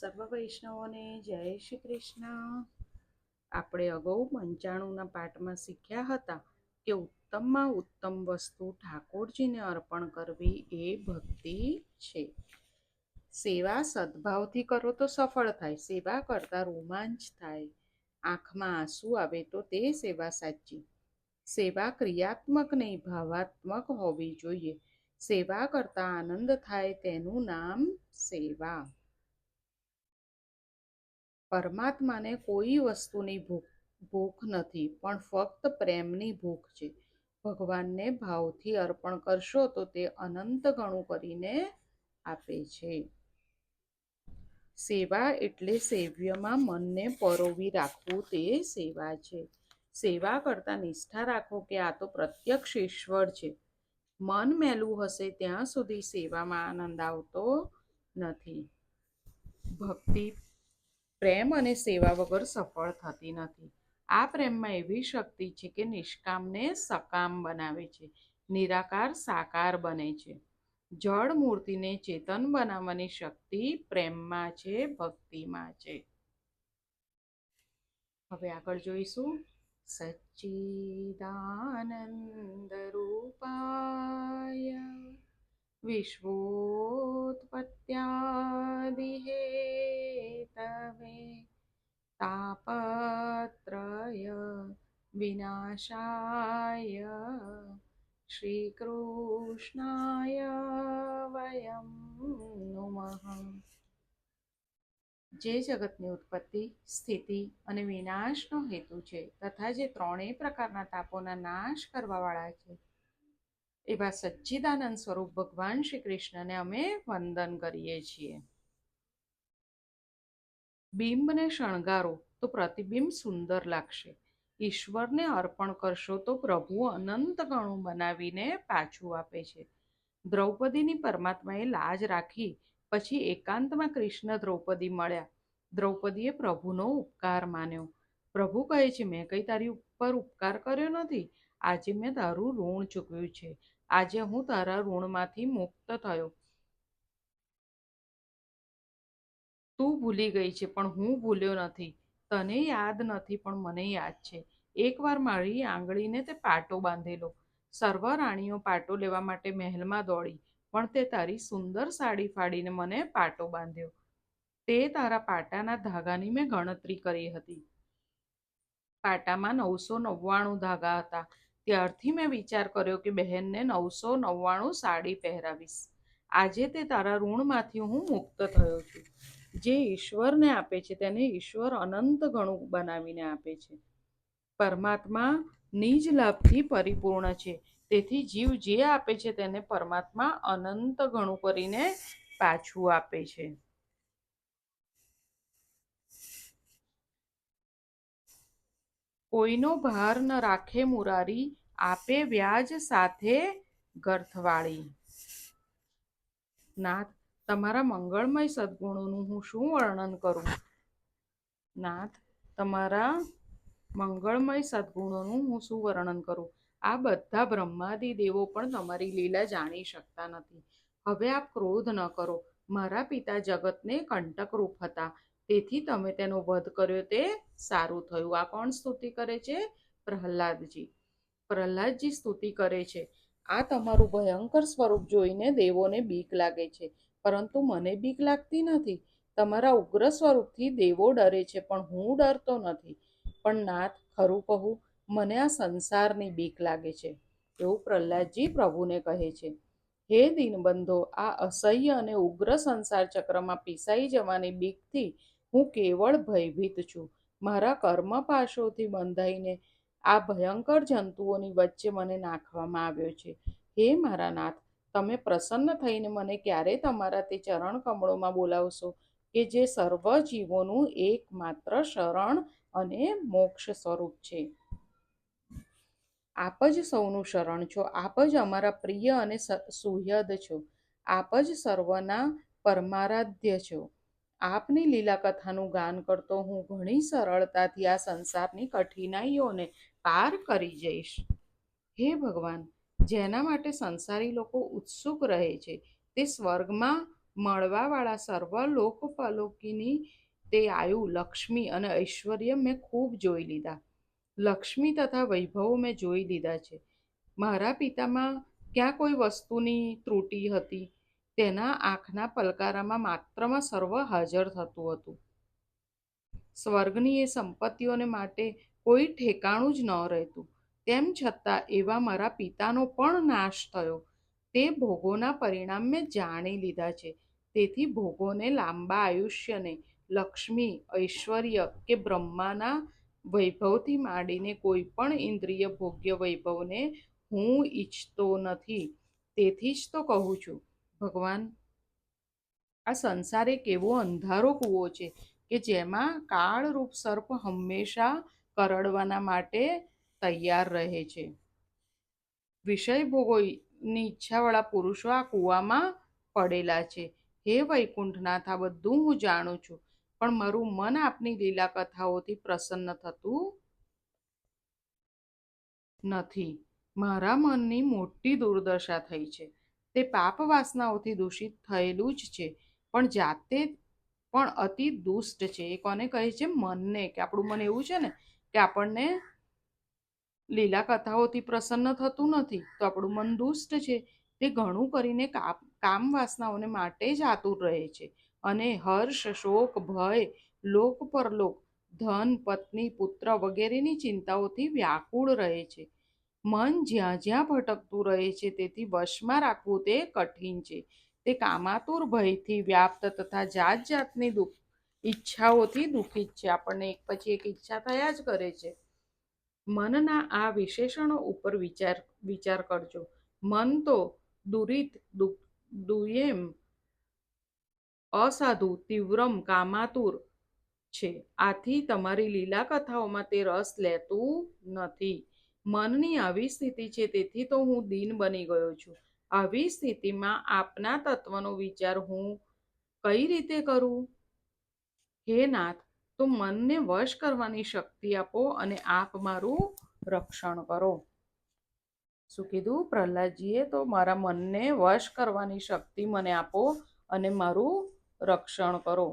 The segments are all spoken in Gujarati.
સર્વ વૈષ્ણવોને જય શ્રી કૃષ્ણ. આપણે અગાઉ 95ના પાઠમાં શીખ્યા હતા કે ઉત્તમમાં ઉત્તમ વસ્તુ ઠાકોરજીને અર્પણ કરવી એ ભક્તિ છે. સેવા સદભાવથી કરો તો સફળ થાય, સેવા કરતા રોમાંચ થાય, આંખમાં આંસુ આવે તો તે સેવા સાચી. સેવા ક્રિયાત્મક નહીં, ભાવાત્મક હોવી જોઈએ. સેવા કરતા આનંદ થાય તેનું નામ સેવા. પરમાત્માને કોઈ વસ્તુની ભૂખ નથી, પણ ફક્ત પ્રેમની ભૂખ છે. ભગવાનને ભાવથી અર્પણ કરશો તો તે અનંત ગણું કરીને આપે છે. સેવા એટલે સેવ્યમાં મનને પરોવી રાખવું, તે સેવા છે. સેવા કરતા નિષ્ઠા રાખો કે આ તો પ્રત્યક્ષ ઈશ્વર છે. મન મેલું હશે ત્યાં સુધી સેવામાં આનંદ આવતો નથી. ભક્તિ, પ્રેમ અને સેવા વગર સફળ થતી નથી. આ પ્રેમમાં એવી શક્તિ છે કે નિષ્કામને સકામ બનાવે છે, નિરાકાર સાકાર બને છે. જળ મૂર્તિને ચેતન બનાવવાની શક્તિ પ્રેમમાં છે, ભક્તિમાં છે. હવે આગળ જોઈશું. સચ્ચિદાનંદ રૂપાય વિશ્વોત્પત્યાદિ હેતવે તાપત્રય વિનાશાય શ્રી કૃષ્ણાય વયમ નમઃ. જે જગતની ઉત્પત્તિ, સ્થિતિ અને વિનાશનો હેતુ છે તથા જે ત્રણેય પ્રકારના તાપોના નાશ કરવાવાળા છે એવા સચ્ચિદાનંદ સ્વરૂપ ભગવાન શ્રી કૃષ્ણને અમે વંદન કરીએ છીએ. બિંબને શણગારો તો પ્રતિબિંબ સુંદર લાગશે. ઈશ્વરને અર્પણ કરશો તો પ્રભુ અનંત ગણું બનાવીને પાછું આપે છે. દ્રૌપદીની પરમાત્માએ લાજ રાખી પછી એકાંતમાં કૃષ્ણ દ્રૌપદી મળ્યા. દ્રૌપદીએ પ્રભુનો ઉપકાર માન્યો. પ્રભુ કહે છે, મેં કઈ તારી ઉપર ઉપકાર કર્યો નથી. આજે મેં તારું ઋણ ચૂકવ્યું છે. આજે હું તારા ઋણમાંથી મુક્ત થયો. તું ભૂલી ગઈ છે પણ હું ભૂલ્યો નથી. તને યાદ નથી પણ મને યાદ છે. એકવાર મારી આંગળીને તે પાટો બાંધેલો. સર્વ રાણીઓ પાટો લેવા માટે મહેલમાં દોડી, પણ તે તારી સુંદર સાડી ફાડીને મને પાટો બાંધ્યો. તે તારા પાટાના ધાગાની મેં ગણતરી કરી હતી. પાટામાં 999 ધાગા હતા. ત્યારથી મેં વિચાર કર્યો કે બહેનને 999 સાડી પહેરાવીશ. આજે તે તારા ઋણમાંથી હું મુક્ત થયો છું. જે ઈશ્વરને આપે છે તેને ઈશ્વર અનંત ગણું બનાવીને આપે છે. પરમાત્મા નિજ લાભથી પરિપૂર્ણ છે, તેથી જીવ જે આપે છે તેને પરમાત્મા અનંત ગણું કરીને પાછું આપે છે. કોઈનો ભાર ન રાખે મુરારી, આપે વ્યાજ સાથે ગર્થવાળી. નાથ, તમારા મંગળમય સદગુણોનું હું શું વર્ણન કરું. નાથ, તમારા મંગળમય સદગુણોનું હું શું વર્ણન કરું. આ બધા બ્રહ્માદિ દેવો પણ તમારી લીલા જાણી શકતા નથી. હવે આપ ક્રોધ ન કરો. મારા પિતા જગતને કંટકરૂપ હતા, તેથી તમે તેનો વધ કર્યો તે સારું થયું. આ કોણ સ્તુતિ કરે છે? પ્રહલાદજી. પ્રહલાદજી સ્તુતિ કરે છે, આ તમારું ભયંકર સ્વરૂપ જોઈને દેવોને બીક લાગે છે, પરંતુ મને બીક લાગતી નથી. તમારા ઉગ્ર સ્વરૂપથી દેવો ડરે છે, પણ હું ડરતો નથી. પણ નાથ, ખરું કહું, મને આ સંસારની બીક લાગે છે. એવું પ્રહલાદજી પ્રભુને કહે છે. હે દીનબંધો, આ અસહ્ય અને ઉગ્ર સંસાર ચક્રમાં પીસાઈ જવાની બીકથી હું કેવળ ભયભીત છું. મારા કર્મ પાશોથી બંધાઈને આ ભયંકર જંતુઓની વચ્ચે મને નાખવામાં આવ્યો છે. હે મારા નાથ, તમે પ્રસન્ન થઈને મને ક્યારે તમારા તે ચરણ કમળોમાં બોલાવશો કે જે સર્વ જીવોનું એકમાત્ર શરણ અને મોક્ષ સ્વરૂપ છે. આપ જ સૌનું શરણ છો. આપ જ અમારા પ્રિય અને સુહૃદ છો. આપ જ સર્વના પરમારાધ્ય છો. આપની લીલા કથાનું ગાન કરતો હું ઘણી સરળતાથી આ સંસારની કઠિનાઈઓને પાર કરી જઈશ. હે ભગવાન, જેના માટે સંસારી લોકો ઉત્સુક રહે છે તે સ્વર્ગમાં મળવાવાળા સર્વ લોકપાલોકીની તે આયુ, લક્ષ્મી અને ઐશ્વર્ય મેં ખૂબ જોઈ લીધા. લક્ષ્મી તથા વૈભવો મેં જોઈ લીધા છે. મારા પિતામાં ક્યાં કોઈ વસ્તુની ત્રુટિ હતી? તેના આંખના પલકારામાં માત્રમાં સર્વ હાજર થતું હતું. સ્વર્ગની એ સંપત્તિઓને માટે કોઈ ઠેકાણું જ ન રહેતું. તેમ છતાં એવા મારા પિતાનો પણ નાશ થયો. તે ભોગોના પરિણામ મેં જાણી લીધા છે. તેથી ભોગોને, લાંબા આયુષ્યને, લક્ષ્મી, ઐશ્વર્ય કે બ્રહ્માના વૈભવથી માંડીને કોઈ પણ ઇન્દ્રિય ભોગ્ય વૈભવને હું ઈચ્છતો નથી. તેથી જ તો કહું છું, ભગવાન, આ સંસાર એક એવો અંધારો કૂવો છે કે જેમાં કાળરૂપ સર્પ હંમેશા કરડવાના માટે તૈયાર રહે છે. વિષય ભોગોની ઈચ્છાવાળા પુરુષો આ કૂવામાં પડેલા છે. હે વૈકુંઠનાથ, આ બધું હું જાણું છું, પણ મારું મન આપની લીલા કથાઓથી પ્રસન્ન થતું નથી. મારા મનની મોટી દુર્દશા થઈ છે. તે પાપ વાસનાઓથી દૂષિત થયેલું જ છે, પણ જાતે પણ અતિ દુષ્ટ છે. એ કોને કહે છે? મનને. કે આપણું મન એવું છે ને કે આપણને લીલા કથાઓથી પ્રસન્ન થતું નથી, તો આપણું મન દુષ્ટ છે. તે ઘણું કરીને કામ વાસનાઓને માટે જ આતુર રહે છે અને હર્ષ, શોક, ભય, લોક પરલોક, ધન, પત્ની, પુત્ર વગેરેની ચિંતાઓથી વ્યાકુળ રહે છે. મન જ્યાં જ્યાં ભટકતું રહે છે, તેથી વશમાં રાખવું તે કઠિન છે. તે કામાતુર, ભયથી વ્યાપ્ત તથા જાત જાતની ઈચ્છાઓથી દુઃખિત છે. આપણને એક પછી એક ઈચ્છા થયા જ કરે છે. મનના આ વિશેષણો ઉપર વિચાર કરજો. મન તો દુરિત, દુયેમ, અસાધુ, તીવ્રમ, કામાતુર છે. આથી તમારી લીલા કથાઓમાં તે રસ લેતું નથી. મનની આવી સ્થિતિ છે, તેથી તો હું દીન બની ગયો છું. આવી સ્થિતિમાં આપના તત્વનો વિચાર હું કઈ રીતે કરું? હે નાથ, તો મનને વશ કરવાની શક્તિ આપો અને આપ મારું રક્ષણ કરો. શું કીધું પ્રહલાદજીએ? તો મારા મનને વશ કરવાની શક્તિ મને આપો અને મારું રક્ષણ કરો.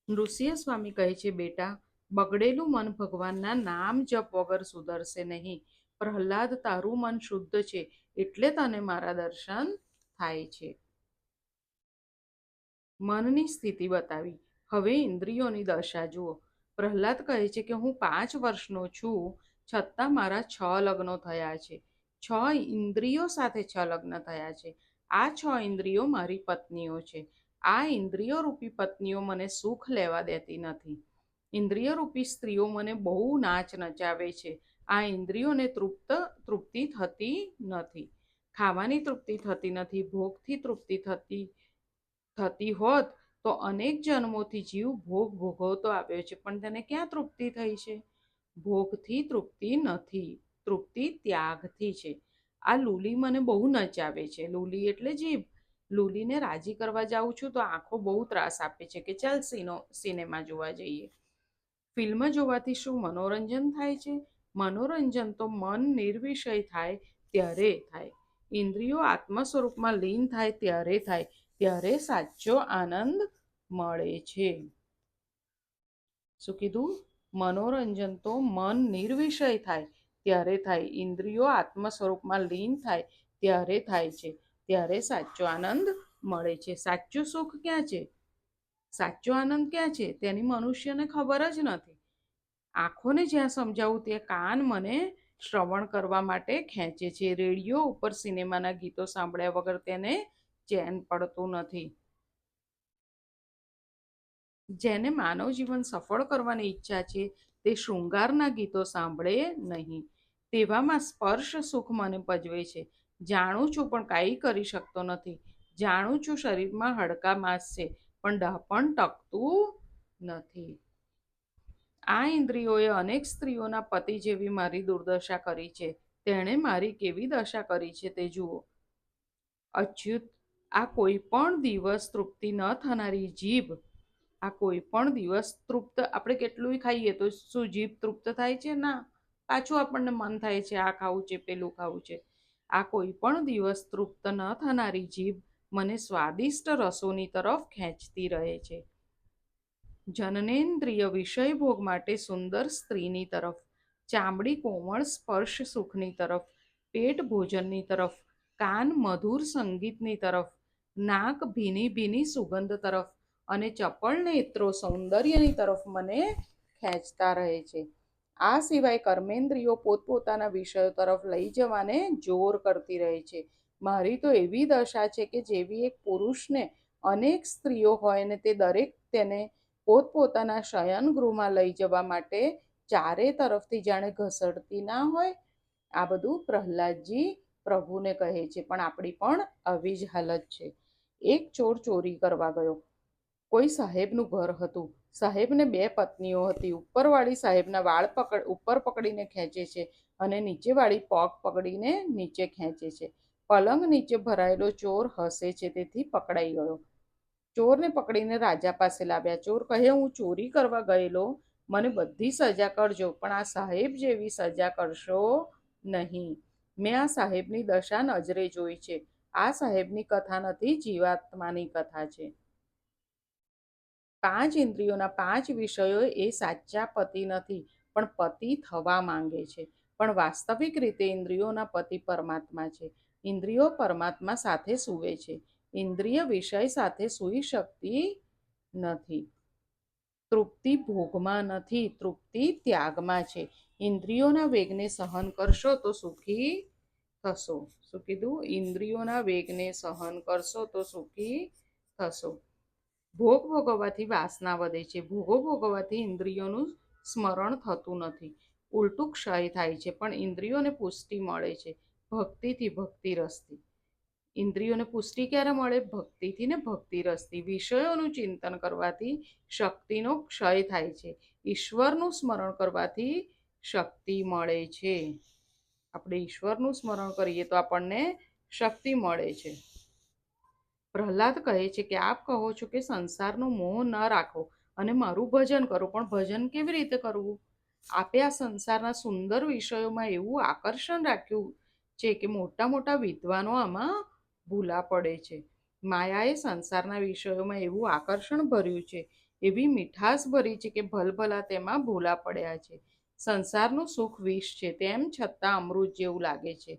નૃસિંહ સ્વામી કહે છે, બેટા, બગડેલું મન ભગવાનના નામ જપ વગર સુધરશે નહીં. પ્રહલાદ, તારું મન શુદ્ધ છે, એટલે તને મારા દર્શન થાય છે. મનની સ્થિતિ બતાવી. હવે ઇન્દ્રિયોની દશા જુઓ. પ્રહલાદ કહે છે કે હું 5 વર્ષનો છું, છતાં મારા 6 લગ્નો થયા છે. 6 ઇન્દ્રિયો સાથે 6 લગ્ન થયા છે. આ 6 ઇન્દ્રિયો મારી પત્નીઓ છે. આ ઇન્દ્રિયો રૂપી પત્નીઓ મને સુખ લેવા દેતી નથી. ઇન્દ્રિય રૂપી સ્ત્રીઓ મને બહુ નાચ નચાવે છે. આ ઇન્દ્રિયોને તૃપ્તિ થતી નથી. ખાવાની તૃપ્તિ થતી નથી. ભોગથી તૃપ્તિ થતી હોત તો અનેક જન્મોથી જીવ ભોગ ભોગવતો આવ્યો છે, પણ તેને ક્યાં તૃપ્તિ થઈ છે? ભોગથી તૃપ્તિ નથી. તૃપ્તિ ત્યાગથી છે. આ લૂલી મને બહુ નચાવે છે. લૂલી એટલે જીભ. લૂલીને રાજી કરવા જાઉં છું તો આંખો બહુ ત્રાસ આપે છે કે ચાલ સિનેમા જોવા જઈએ. ફિલ્મ જોવાથી શું મનોરંજન થાય છે? મનોરંજન તો મન નિર્વિષય થાય ત્યારે થાય. ઇન્દ્રિયો આત્મ સ્વરૂપમાં લીન થાય ત્યારે થાય. ત્યારે સાચો આનંદ મળે છે. શું કીધું? મનોરંજન તો મન નિર્વિષય થાય ત્યારે થાય. ઇન્દ્રિયો આત્મ સ્વરૂપમાં લીન થાય ત્યારે થાય છે. ત્યારે સાચો આનંદ મળે છે. સાચું સુખ ક્યાં છે? સાચો આનંદ ક્યાં છે? તેની મનુષ્યને ખબર જ નથી. આંખોને જ્યાં સમજાવું તે કાન મને શ્રવણ કરવા માટે ખેંચે છે. રેડિયો ઉપર સિનેમાના ગીતો સાંભળ્યા વગર તેને ચેન પડતું નથી. જેને માનવ જીવન સફળ કરવાની ઈચ્છા છે, તે શૃંગારના ગીતો સાંભળે નહીં. તેવામાં સ્પર્શ સુખ મને પજવે છે. જાણું છું પણ કાંઈ કરી શકતો નથી. જાણું છું શરીરમાં હાડકાં માંસ છે, પણ ડહાપણ ટકતું નથી. આ ઇન્દ્રિયોએ અનેક સ્ત્રીઓના પતિ જેવી મારી દુર્દશા કરી છે. તેણે મારી કેવી દશા કરી છે તે જુઓ. અચ્યુત, આ કોઈ પણ દિવસ તૃપ્તિ ન થનારી જીભ, આ કોઈ પણ દિવસ તૃપ્ત, આપણે કેટલું ખાઈએ તો શું જીભ તૃપ્ત થાય છે? ના, પાછું આપણને મન થાય છે આ ખાવું છે, પેલું ખાવું છે. આ કોઈ પણ દિવસ તૃપ્ત ન થનારી જીભ મને સ્વાદિષ્ટ રસોની તરફ ખેંચતી રહે છે. જનનેન્દ્રિય વિષય ભોગ માટે સુંદર સ્ત્રીની તરફ, ચામડી કોમળ સ્પર્શ સુખની તરફ, પેટ ભોજનની તરફ, કાન મધુર સંગીતની તરફ, નાક ભીની ભીની સુગંધ તરફ અને ચપળ નેત્રો સૌંદર્યની તરફ મને ખેંચતા રહે છે. આ સિવાય કર્મેન્દ્રિયો પોતપોતાના વિષયો તરફ લઈ જવાને જોર કરતી રહે છે. મારી તો એવી દશા છે કે જેવી એક પુરુષને અનેક સ્ત્રીઓ હોય ને તે દરેક તેને પોતપોતાના શયન ગૃહમાં લઈ જવા માટે ચારે તરફથી જાણે ઘસડતી ના હોય. આ બધું પ્રહલાદજી પ્રભુને કહે છે. પણ આપણી પણ આવી જ હાલત છે. એક ચોર ચોરી કરવા ગયો. કોઈ સાહેબનું ઘર હતું. સાહેબને 2 પત્નીઓ હતી. ઉપરવાળી સાહેબના વાળ ઉપર પકડીને ખેંચે છે અને નીચેવાળી પગ પકડીને નીચે ખેંચે છે. પલંગ નીચે ભરાયેલો ચોર હસે છે, તેથી પકડાઈ ગયો. ચોરને પકડીને રાજા પાસે લાવ્યા. ચોર કહે, હું ચોરી કરવા ગયેલો, મને બધી સજા કરજો, પણ આ સાહેબ જેવી સજા કરશો નહીં. મેં આ સાહેબની દશા નજરે જોઈ છે. આ સાહેબની કથા નથી, જીવાત્માની કથા છે. 5 ઇન્દ્રિયોના 5 વિષયો એ સાચા પતિ નથી, પણ પતિ થવા માંગે છે. પણ વાસ્તવિક રીતે ઇન્દ્રિયોના પતિ પરમાત્મા છે. ઇન્દ્રિયો પરમાત્મા સાથે સૂવે છે. ઇન્દ્રિય વિષય સાથે સૂઈ શકતી નથી. તૃપ્તિ ભોગમાં નથી, તૃપ્તિ ત્યાગમાં છે. ઇન્દ્રિયોના વેગને સહન કરશો તો સુખી થશો. શું કીધું? ઇન્દ્રિયોના વેગને સહન કરશો તો સુખી થશો. ભોગ ભોગવવાથી વાસના વધે છે. ભોગો ભોગવવાથી ઇન્દ્રિયોનું સ્મરણ થતું નથી, ઉલટું ક્ષય થાય છે. પણ ઇન્દ્રિયોને પુષ્ટિ મળે છે ભક્તિથી, ભક્તિ રસથી. ઇન્દ્રિયોને પુષ્ટિ ક્યારે મળે? ભક્તિથી ને ભક્તિ રસથી. વિષયોનું ચિંતન કરવાથી શક્તિનો ક્ષય થાય છે. ઈશ્વરનું સ્મરણ કરવાથી શક્તિ મળે છે. આપણે ઈશ્વરનું સ્મરણ કરીએ તો આપણને શક્તિ મળે છે. પ્રહલાદ કહે છે કે આપ કહો છો કે સંસારનો મોહ ન રાખો અને મારું ભજન કરો, પણ ભજન કેવી રીતે કરવું? આપે આ સંસારના સુંદર વિષયોમાં એવું આકર્ષણ રાખ્યું છે કે મોટા મોટા વિદ્વાનો આમાં ભૂલા પડે છે. માયાએ સંસારના વિષયોમાં એવું આકર્ષણ ભર્યું છે, એવી મીઠાશ ભરી છે કે ભલભલા તેમાં ભૂલા પડ્યા છે. સંસારનું સુખ વિષ છે, તેમ છતાં અમૃત જેવું લાગે છે.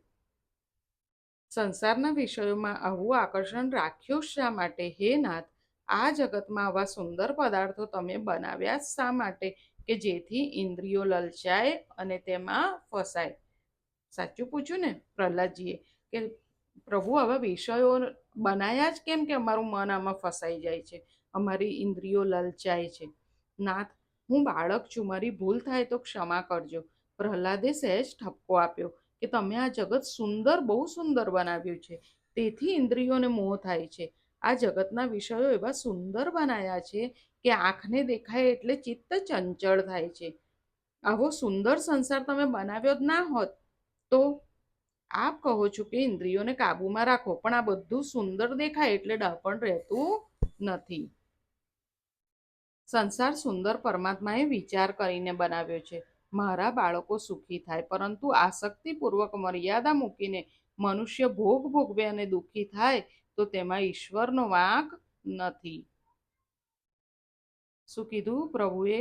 સંસારના વિષયોમાં આવું આકર્ષણ રાખ્યું શા માટે? હે નાથ, આ જગતમાં આવા સુંદર પદાર્થો તમે બનાવ્યા શા માટે કે જેથી ઇન્દ્રિયો લલચાય અને તેમાં ફસાય? સાચું પૂછ્યું ને પ્રહલાદજીએ કે પ્રભુ આવા વિષયો બનાયા જ કેમ કે અમારું મન આમાં ફસાઈ જાય છે, અમારી ઇન્દ્રિયો લલચાય છે. નાથ, હું બાળક છું, મારી ભૂલ થાય તો ક્ષમા કરજો. પ્રહલાદે સહેજ ઠપકો આપ્યો કે તમે આ જગત સુંદર, બહુ સુંદર બનાવ્યું છે, તેથી ઇન્દ્રિયોને મોહ થાય છે. આ જગતના વિષયો એવા સુંદર બનાયા છે કે આંખને દેખાય એટલે ચિત્ત ચંચળ થાય છે. આવો સુંદર સંસાર તમે બનાવ્યો જ ના હોત તો? આપ કહો છો કે ઇન્દ્રિયોને કાબૂમાં રાખો, પણ આ બધું સુંદર દેખાય એટલે ડહાપણ રહેતું નથી. સંસાર સુંદર પરમાત્માએ વિચાર કરીને બનાવ્યો છે. મારા બાળકો સુખી થાય, પરંતુ આસક્તિપૂર્વક મર્યાદા મૂકીને મનુષ્ય ભોગ ભોગવે અને દુઃખી થાય તો તેમાં ઈશ્વરનો વાંક નથી. શું કીધું પ્રભુએ?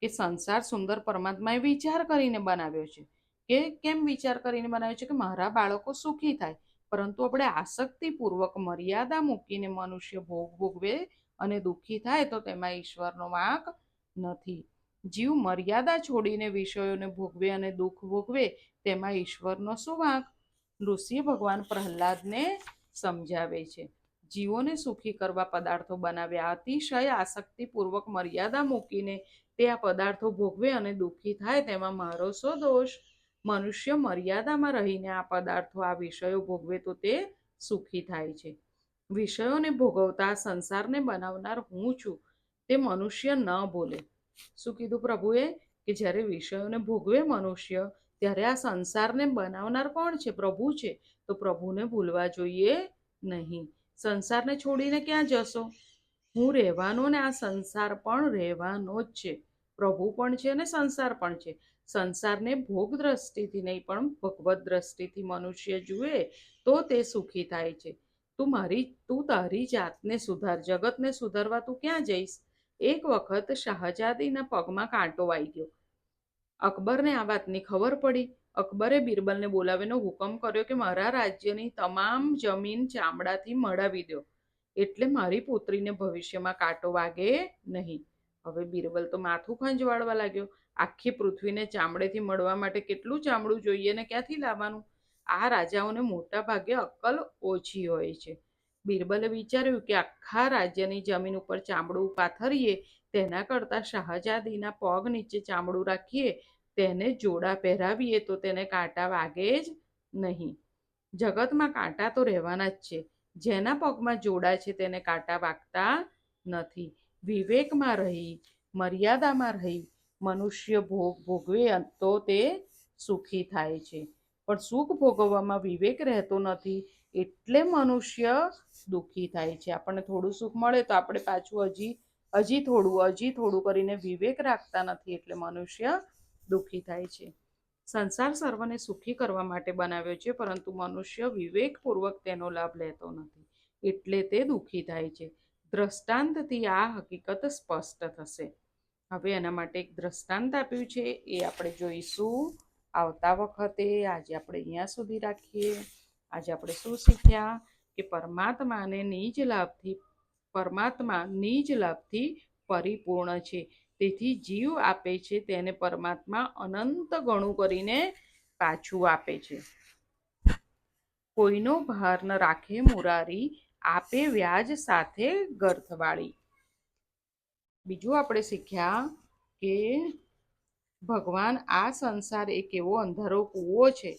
કે સંસાર સુંદર પરમાત્માએ વિચાર કરીને બનાવ્યો છે. કે કેમ વિચાર કરીને બનાવ્યો છે? કે મારા બાળકો સુખી થાય, પરંતુ આપણે આસક્તિપૂર્વક મર્યાદા મૂકીને મનુષ્ય ભોગ ભોગવે અને દુઃખી થાય તો તેમાં ઈશ્વરનો વાંક નથી. જીવ મર્યાદા છોડીને વિષયોને ભોગવે અને દુઃખ ભોગવે તેમાં ઈશ્વરનો શું વાંક? ઋષિ ભગવાન પ્રહલાદને સમજાવે છે. જીવોને સુખી કરવા પદાર્થો બનાવ્યા. અતિશય આસક્તિપૂર્વક મર્યાદા મૂકીને તે આ પદાર્થો ભોગવે અને દુઃખી થાય તેમાં મારો શો દોષ? મનુષ્ય મર્યાદામાં રહીને આ પદાર્થો, આ વિષયો ભોગવે તો તે સુખી થાય છે. વિષયોને ભોગવતા સંસારને બનાવનાર હું છું, તે મનુષ્ય ન બોલે. શું કીધું પ્રભુએ? કે જ્યારે વિષયોને ભોગવે મનુષ્ય, ત્યારે આ સંસારને બનાવનાર કોણ છે? પ્રભુ છે. તો પ્રભુને ભૂલવા જોઈએ નહીં. સંસારને છોડીને ક્યાં જશો? હું રહેવાનો ને આ સંસાર પણ રહેવાનો જ છે. પ્રભુ પણ છે અને સંસાર પણ છે. સંસારને ભોગ દ્રષ્ટિથી નહીં પણ ભગવત દ્રષ્ટિથી મનુષ્ય જુએ તો તે સુખી થાય છે. તું તારી જાતને સુધાર, જગતને સુધારવા તું ક્યાં જઈશ? એક વખત શાહજાદીના પગમાં કાંટો વાઈ ગયો. અકબરને આ વાતની ખબર પડી. અકબરે બિરબલને બોલાવીને હુકમ કર્યો કે મારા રાજ્યની તમામ જમીન ચામડાથી મડાવી દો, એટલે મારી પુત્રીને ભવિષ્યમાં કાંટો વાગે નહીં. હવે બિરબલ તો માથું ખંજવાળવા લાગ્યો. આખી પૃથ્વીને ચામડેથી મળવા માટે કેટલું ચામડું જોઈએ ને ક્યાંથી લાવવાનું? આ રાજાઓને મોટા ભાગે અક્કલ ઓછી હોય છે. બિરબલે વિચાર્યું કે આખા રાજ્યની જમીન ઉપર ચામડું પાથરીએ તેના કરતાં શાહજાદીના પગ નીચે ચામડું રાખીએ, તેને જોડા પહેરાવીએ તો તેને કાંટા વાગે જ નહીં. જગતમાં કાંટા તો રહેવાના જ છે. જેના પગમાં જોડા છે તેને કાંટા વાગતા નથી. વિવેકમાં રહી, મર્યાદામાં રહી મનુષ્ય ભોગ ભોગવે તો તે સુખી થાય છે. પણ સુખ ભોગવવામાં વિવેક રહેતો નથી, એટલે મનુષ્ય દુઃખી થાય છે. આપણને થોડું સુખ મળે તો આપણે પાછું હજી થોડું કરીને વિવેક રાખતા નથી, એટલે મનુષ્ય દુઃખી થાય છે. સંસાર સર્વને સુખી કરવા માટે બનાવ્યો છે, પરંતુ મનુષ્ય વિવેકપૂર્વક તેનો લાભ લેતો નથી, એટલે તે દુઃખી થાય છે. દ્રષ્ટાંતથી આ હકીકત સ્પષ્ટ થશે. હવે એના માટે એક દ્રષ્ટાંત આપ્યું છે, એ આપણે જોઈશું આવતા વખતે. આજે આપણે અહીંયા સુધી રાખીએ. આજે આપણે શું શીખ્યા કે પરમાત્મા નિજ લાભથી પરિપૂર્ણ છે. તેથી જીવ આપે છે તેને પરમાત્મા અનંત ગણું કરીને પાછું આપે છે. કોઈનો ભાર ન રાખે મુરારી, આપે વ્યાજ સાથે ગર્થવાળી. બીજું આપણે શીખ્યા કે ભગવાન આ સંસાર એક એવો અંધારો કૂવો છે.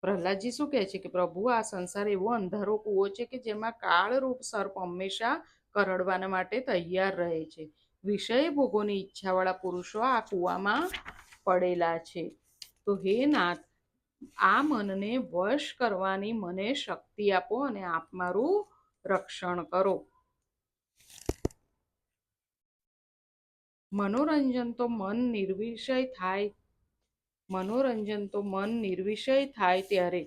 પ્રહલાદજી શું કહે છે કે પ્રભુ આ સંસાર એવો અંધારો કૂવો છે કે જેમાં કાળરૂપ સર્પ હંમેશા કરડવાના માટે તૈયાર રહે છે. વિષય ભોગોની ઈચ્છાવાળા પુરુષો આ કૂવામાં પડેલા છે. તો હે નાથ, આ મનને વશ કરવાની મને શક્તિ આપો અને આપ મારું રક્ષણ કરો. મનોરંજન તો મન નિર્વિષય થાય ત્યારે,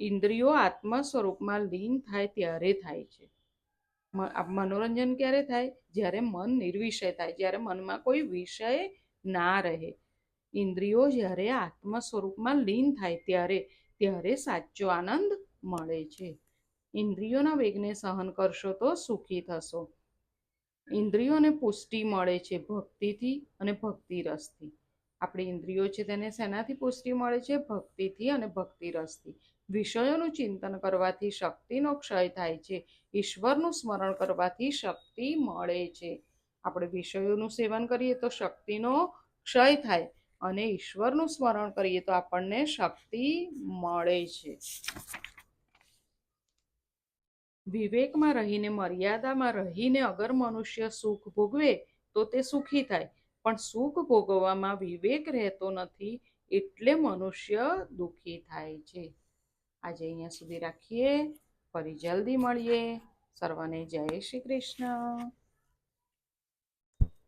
ઇન્દ્રિયો આત્મ સ્વરૂપમાં લીન થાય ત્યારે થાય છે. મનોરંજન ક્યારે થાય? જ્યારે મન નિર્વિષય થાય, જ્યારે મનમાં કોઈ વિષય ના રહે. ઇન્દ્રિયો જ્યારે આત્મ સ્વરૂપમાં લીન થાય ત્યારે સાચો આનંદ મળે છે. ઇન્દ્રિયોના વેગને સહન કરશો તો સુખી થશો. ઇન્દ્રિયોને પુષ્ટિ મળે છે ભક્તિથી અને ભક્તિ રસથી. આપણી ઇન્દ્રિયો છે તેને શેનાથી પુષ્ટિ મળે છે? ભક્તિથી અને ભક્તિ રસથી. વિષયોનું ચિંતન કરવાથી શક્તિનો ક્ષય થાય છે. ઈશ્વરનું સ્મરણ કરવાથી શક્તિ મળે છે. આપણે વિષયોનું સેવન કરીએ તો શક્તિનો ક્ષય થાય, અને ઈશ્વરનું સ્મરણ કરીએ તો આપણને શક્તિ મળે છે. વિવેકમાં રહીને, મર્યાદામાં રહીને અગર મનુષ્ય સુખ ભોગવે તો તે સુખી થાય, પણ સુખ ભોગવવામાં વિવેક રહેતો નથી, એટલે મનુષ્ય દુઃખી થાય છે. આજે અહીંયા સુધી રાખીએ. ફરી જલ્દી મળીએ. સર્વને જય શ્રી કૃષ્ણ.